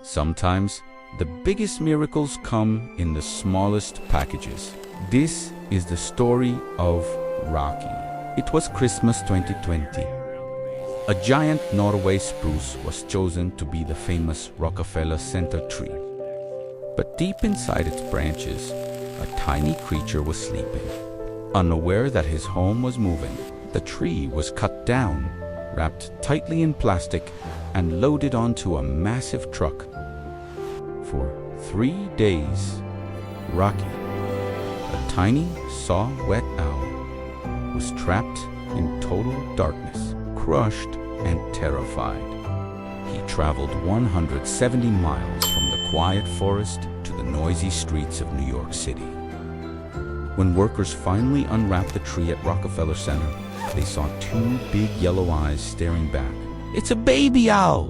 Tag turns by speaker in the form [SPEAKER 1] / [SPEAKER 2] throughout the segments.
[SPEAKER 1] Sometimes, the biggest miracles come in the smallest packages. This is the story of Rocky. It was Christmas 2020. A giant Norway spruce was chosen to be the famous Rockefeller Center tree. But deep inside its branches, a tiny creature was sleeping. Unaware that his home was moving, the tree was cut down, wrapped tightly in plastic, and loaded onto a massive truck. For 3 days, Rocky, a tiny saw-whet owl, was trapped in total darkness, crushed and terrified. He traveled 170 miles from the quiet forest to the noisy streets of New York City. When workers finally unwrapped the tree at Rockefeller Center, they saw 2 big yellow eyes staring back. "It's a baby owl!"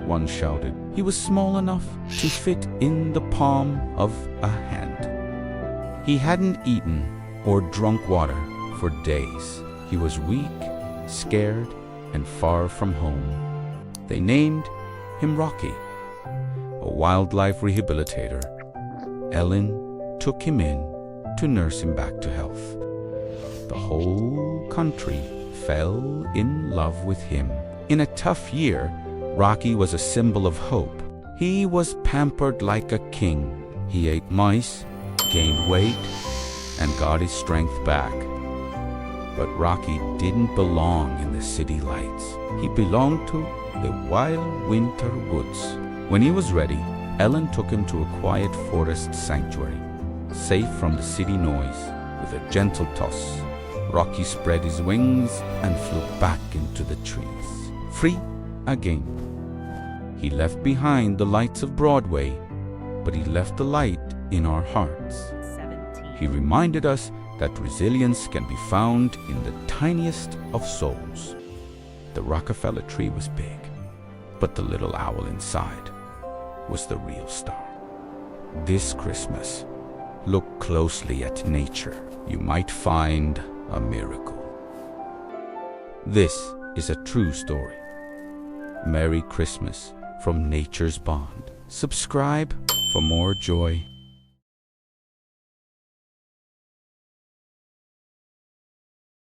[SPEAKER 1] one shouted. He was small enough to fit in the palm of a hand. He hadn't eaten or drunk water for days. He was weak, scared, and far from home. They named him Rocky. A wildlife rehabilitator, Ellen, took him in to nurse him back to health. The whole country fell in love with him. In a tough year, Rocky was a symbol of hope. He was pampered like a king. He ate mice, gained weight, and got his strength back. But Rocky didn't belong in the city lights. He belonged to the wild winter woods. When he was ready, Ellen took him to a quiet forest sanctuary, safe from the city noise. With a gentle toss, Rocky spread his wings and flew back into the trees, free again. He left behind the lights of Broadway, but he left the light in our hearts. He reminded us that resilience can be found in the tiniest of souls. The Rockefeller tree was big, but the little owl inside was the real star. This Christmas, look closely at nature. You might find a miracle. This is a true story. Merry Christmas from Nature's Bond. Subscribe for more joy